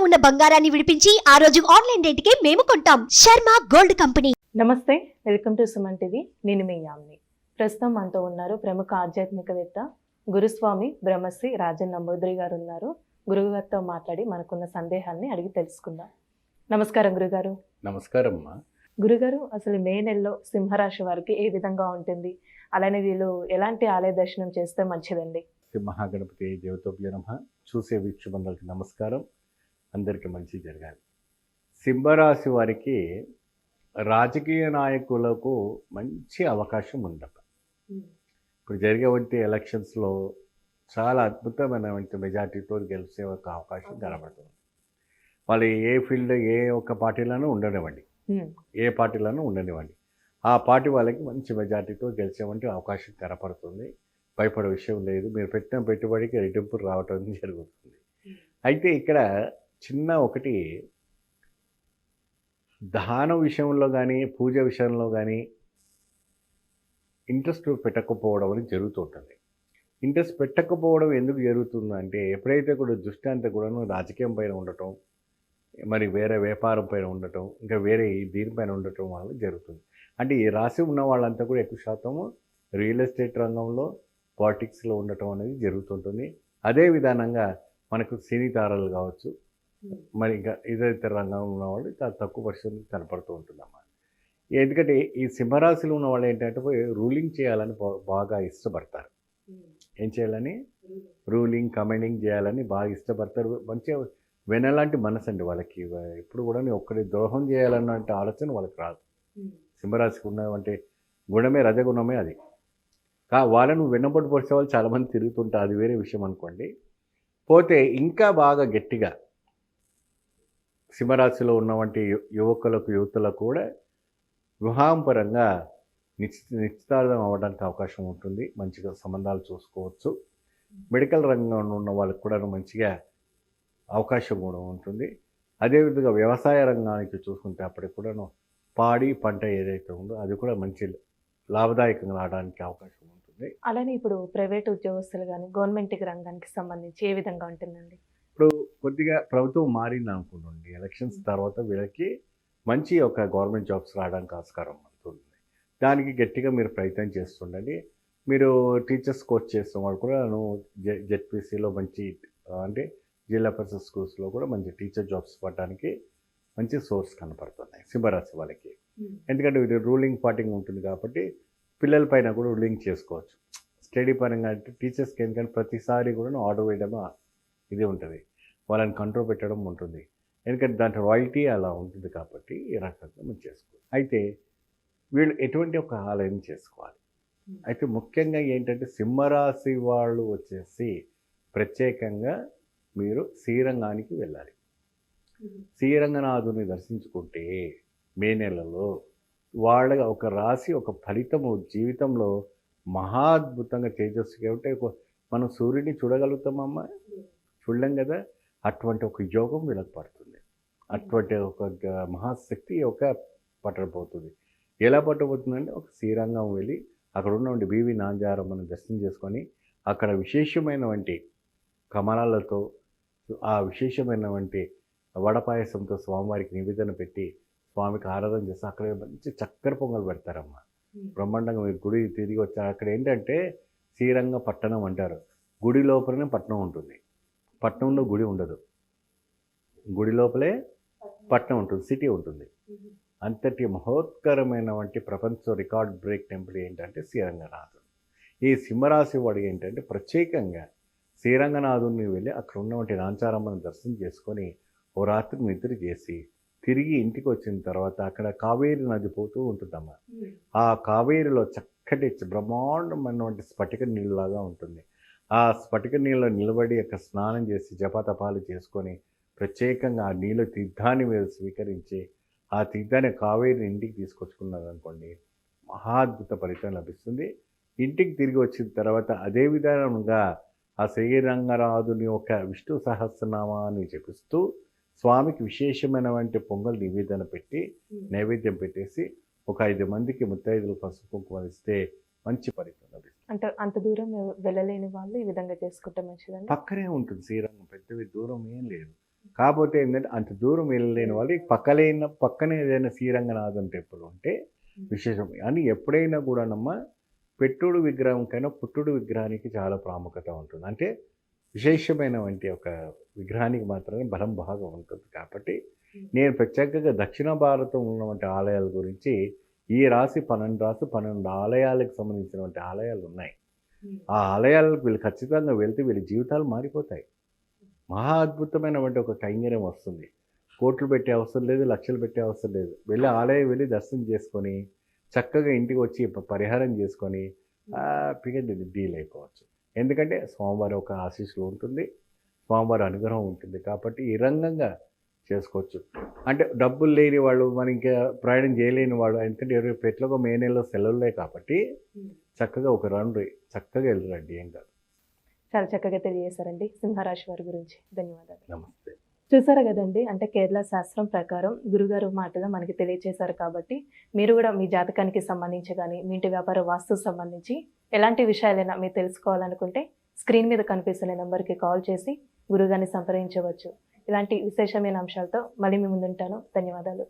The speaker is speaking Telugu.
ఉన్న బంగారాన్ని విడిపించి ఆ రోజు ఆన్లైన్ రేటుకే మేము కొంటాం. Sharma gold company. నమస్తే, వెల్కమ్ టు సుమన్ టీవీ. నేను మీ యామిని. ప్రస్తుతం మనతో ఉన్నారు ప్రముఖ ఆధ్యాత్మికవేత్త గురుస్వామి బ్రహ్మశ్రీ రాజన్ నంబూద్రి గారు ఉన్నారు. గురుగారితో మాట్లాడి మనకున్న సందేహాన్ని అడిగి తెలుసుకుందాం. నమస్కారం గురుగారు. నమస్కారం అమ్మా. గురుగారు, అసలు మే నెలలో సింహరాశి వారికి ఏ విధంగా ఉంటుంది, అలానే వీళ్ళు ఎలాంటి ఆలయ దర్శనం చేస్తే మంచిదండి? శ్రీ మహాగణపతి దేవతోభ్య నమః. చూసే వీక్షకులందరికీ నమస్కారం. అందరికీ మంచి జరగాలి. సింహరాశి వారికి రాజకీయ నాయకులకు మంచి అవకాశం ఉందట. ఇప్పుడు జరిగేవంటి ఎలక్షన్స్లో చాలా అద్భుతమైనటువంటి మెజార్టీతో గెలిచే ఒక అవకాశం కనబడుతుంది. వాళ్ళు ఏ ఫీల్డ్ ఏ ఒక్క పార్టీలోనూ ఉండనివ్వండి, ఏ పార్టీలోనూ ఉండనివ్వండి, ఆ పార్టీ వాళ్ళకి మంచి మెజార్టీతో గెలిచేవంటి అవకాశం కనపడుతుంది. భయపడే విషయం లేదు. మీరు పెట్టిన పెట్టుబడికి రెట్టింపులు రావటం జరుగుతుంది. అయితే ఇక్కడ చిన్న ఒకటి, దాన విషయంలో కానీ పూజ విషయంలో కానీ ఇంట్రెస్ట్ పెట్టకపోవడం అనేది జరుగుతుంటుంది. ఇంట్రెస్ట్ పెట్టకపోవడం ఎందుకు జరుగుతుందంటే, ఎప్పుడైతే కూడా దృష్టి అంతా కూడాను రాజకీయం పైన ఉండటం, మరి వేరే వ్యాపారం పైన ఉండటం, ఇంకా వేరే దీనిపైన ఉండటం వల్ల జరుగుతుంది. అంటే ఈ రాశి ఉన్న వాళ్ళంతా కూడా ఎక్కువ శాతము రియల్ ఎస్టేట్ రంగంలో, పాలిటిక్స్లో ఉండటం అనేది జరుగుతుంటుంది. అదే విధానంగా మనకు సినీ తారలు కావచ్చు, మరి ఇంకా ఇతర రంగంలో ఉన్నవాళ్ళు చాలా తక్కువ పర్సెంట్ కనపడుతూ ఉంటుందన్నమాట. ఎందుకంటే ఈ సింహరాశిలో ఉన్న వాళ్ళు ఏంటంటే రూలింగ్ చేయాలని బాగా ఇష్టపడతారు. ఏం చేయాలని? రూలింగ్, కమాండింగ్ చేయాలని బాగా ఇష్టపడతారు. మంచిగా వెనలాంటి మనసు అండి వాళ్ళకి. ఎప్పుడు కూడా ఒక్కడి ద్రోహం చేయాలన్నట్టు ఆలోచన వాళ్ళకి రాదు. సింహరాశికి ఉన్నవంటే గుణమే, రజగుణమే అది. వాళ్ళను వెన్నబొట్టు పొడిచే వాళ్ళు చాలామంది తిరుగుతుంటారు, అది వేరే విషయం అనుకోండి. పోతే ఇంకా బాగా గట్టిగా సింహరాశిలో ఉన్నవంటి యువకులకు, యువతులకు కూడా వివాహం పరంగా నిశ్చితార్థం అవ్వడానికి అవకాశం ఉంటుంది. మంచిగా సంబంధాలు చూసుకోవచ్చు. మెడికల్ రంగంలో ఉన్న వాళ్ళకి కూడా మంచిగా అవకాశం కూడా ఉంటుంది. అదేవిధంగా వ్యవసాయ రంగానికి చూసుకుంటే అప్పటికి కూడాను పాడి పంట ఏదైతే ఉందో అది కూడా మంచి లాభదాయకంగా రావడానికి అవకాశం ఉంటుంది. అలానే ఇప్పుడు ప్రైవేట్ ఉద్యోగస్తులు కానీ గవర్నమెంట్ రంగానికి సంబంధించి ఏ విధంగా ఉంటుందండి? ఇప్పుడు కొద్దిగా ప్రభుత్వం మారింది అనుకుంటుంది. ఎలక్షన్స్ తర్వాత వీళ్ళకి మంచి ఒక గవర్నమెంట్ జాబ్స్ రావడానికి ఆస్కారం ఉంటుంది. దానికి గట్టిగా మీరు ప్రయత్నం చేస్తుండండి. మీరు టీచర్స్ కోర్స్ చేస్తున్న వాళ్ళు కూడా జెడ్పీసీలో మంచి, అంటే జిల్లా పరిషత్ స్కూల్స్లో కూడా మంచి టీచర్ జాబ్స్ పడడానికి మంచి సోర్స్ కనపడుతున్నాయి సింహరాశి వాళ్ళకి. ఎందుకంటే ఇది రూలింగ్ పార్టీగా ఉంటుంది కాబట్టి పిల్లల పైన కూడా రూలింగ్ చేసుకోవచ్చు. స్టడీ పరంగా అంటే టీచర్స్కి ఎందుకంటే ప్రతిసారి కూడా ఆర్డర్ వేయడం ఇది ఉంటుంది, వాళ్ళని కంట్రోల్ పెట్టడం ఉంటుంది. ఎందుకంటే దాంట్లో రాయల్టీ అలా ఉంటుంది కాబట్టి ఈ రకంగా మనం చేసుకోవాలి. అయితే వీళ్ళు ఎటువంటి ఒక ఆలయం చేసుకోవాలి. అయితే ముఖ్యంగా ఏంటంటే సింహరాశి వాళ్ళు వచ్చేసి ప్రత్యేకంగా మీరు శ్రీరంగానికి వెళ్ళాలి. శ్రీరంగనాథుని దర్శించుకుంటే మే నెలలో వాళ్ళ ఒక రాశి ఒక ఫలితము జీవితంలో మహాద్భుతంగా తేజస్సుగా ఉంటే మనం సూర్యుడిని చూడగలుగుతామమ్మా, చూడలేం కదా. అటువంటి ఒక యోగం వీళ్ళకి పడుతుంది. అటువంటి ఒక మహాశక్తి ఒక పట్టబోతుంది. ఎలా పట్టబోతుందంటే ఒక శ్రీరంగం వెళ్ళి అక్కడ ఉన్నటువంటి బీవి నాంజారమ్మను దర్శనం చేసుకొని అక్కడ విశేషమైనటువంటి కమలాలతో ఆ విశేషమైనటువంటి వడపాయసంతో స్వామివారికి నివేదన పెట్టి స్వామికి ఆరాధన చేస్తే అక్కడ మంచి చక్కెర పొంగల్ పెడతారమ్మా. బ్రహ్మాండంగా మీరు గుడి తిరిగి వచ్చారు. అక్కడ ఏంటంటే శ్రీరంగ పట్టణం అంటారు. గుడి లోపలనే పట్టణం ఉంటుంది, పట్టణంలో గుడి ఉండదు. గుడి లోపలే పట్టణం ఉంటుంది, సిటీ ఉంటుంది. అంతటి మహోత్కరమైనటువంటి ప్రపంచ రికార్డ్ బ్రేక్ టెంపుల్ ఏంటంటే శ్రీరంగనాథుడు. ఈ సింహరాశి వాడు ఏంటంటే ప్రత్యేకంగా శ్రీరంగనాథుడిని వెళ్ళి అక్కడ ఉన్నటువంటి నాంచారమ్మను దర్శనం చేసుకొని ఓ రాత్రికి నిద్ర చేసి తిరిగి ఇంటికి వచ్చిన తర్వాత అక్కడ కావేరి నది పోతూ ఉంటుందమ్మా. ఆ కావేరిలో చక్కటి బ్రహ్మాండమైనటువంటి స్ఫటిక నీళ్ళలాగా ఉంటుంది. ఆ స్ఫటిక నీళ్ళలో నిలబడి అక్కడ స్నానం చేసి జపతపాలు చేసుకొని ప్రత్యేకంగా ఆ నీళ్ళ తీర్థాన్ని మీరు స్వీకరించి ఆ తీర్థాన్ని కావేరిని ఇంటికి తీసుకొచ్చుకున్నారనుకోండి, మహాద్భుత ఫలితం లభిస్తుంది. ఇంటికి తిరిగి వచ్చిన తర్వాత అదే విధానంగా ఆ శ్రీరంగనాథుని యొక్క విష్ణు సహస్రనామాన్ని జపిస్తూ స్వామికి విశేషమైనటువంటి పొంగల్ నివేదన పెట్టి నైవేద్యం పెట్టేసి ఒక 5 మందికి ముత్తైదులు పసుపు కుంకుమ ఇస్తే మంచి ఫలితం లభిస్తుంది. అంటే అంత దూరం వెళ్ళలేని వాళ్ళు ఈ విధంగా చేసుకుంటే మంచిదండి. పక్కనే ఉంటుంది శ్రీరంగం, పెద్దవి దూరం ఏం లేదు. కాకపోతే ఏంటంటే అంత దూరం వెళ్ళలేని వాళ్ళు పక్కనే ఏదైనా శ్రీరంగనాథం టెంపుల్ ఉంటే విశేషం. అని ఎప్పుడైనా కూడానమ్మా పెట్టుడు విగ్రహం కన్నా పుట్టుడు విగ్రహానికి చాలా ప్రాముఖ్యత ఉంటుంది. అంటే విశేషమైనటువంటి ఒక విగ్రహానికి మాత్రమే బలం బాగా ఉంటుంది. కాబట్టి నేను ప్రత్యేకంగా దక్షిణ భారతం ఉన్నటువంటి ఆలయాల గురించి ఈ రాశి 12 ఆలయాలకు సంబంధించినటువంటి ఆలయాలు ఉన్నాయి. ఆ ఆలయాలకు వీళ్ళు ఖచ్చితంగా వెళ్తే వీళ్ళ జీవితాలు మారిపోతాయి. మహా అద్భుతమైనటువంటి ఒక కైంకర్యం వస్తుంది. కోట్లు పెట్టే అవసరం లేదు, లక్షలు పెట్టే అవసరం లేదు. ఆలయం వెళ్ళి దర్శనం చేసుకొని చక్కగా ఇంటికి వచ్చి పరిహారం చేసుకొని హ్యాపీగా డీల్ అయిపోవచ్చు. ఎందుకంటే స్వామివారి ఒక ఆశీస్సులు ఉంటుంది, స్వామివారి అనుగ్రహం ఉంటుంది. కాబట్టి ఈ రంగంగా చేసుకోవచ్చు. అంటే డబ్బులు లేని వాళ్ళు, మరి ఇంకా ప్రయాణం చేయలేని వాళ్ళు, ఎందుకంటే ఎట్లాగో మే నెలలో సెలవులే కాబట్టి చక్కగా ఒక రండి, చక్కగా వెళ్ళరండి, ఏం కాదు. చాలా చక్కగా తెలియజేశారండి సింహరాశి వారి గురించి. ధన్యవాదాలు. నమస్తే. చూసారు కదండి, అంటే కేరళ శాస్త్రం ప్రకారం గురుగారు మాటగా మనకి తెలియజేశారు. కాబట్టి మీరు కూడా మీ జాతకానికి సంబంధించి కానీ మీ ఇంటి వ్యాపార వాస్తుకు సంబంధించి ఎలాంటి విషయాలైనా మీరు తెలుసుకోవాలనుకుంటే స్క్రీన్ మీద కనిపిస్తున్న నెంబర్కి కాల్ చేసి గురుగారిని సంప్రదించవచ్చు. ఇలాంటి విశేషమైన అంశాలతో మళ్ళీ మీ ముందుంటాను. ధన్యవాదాలు.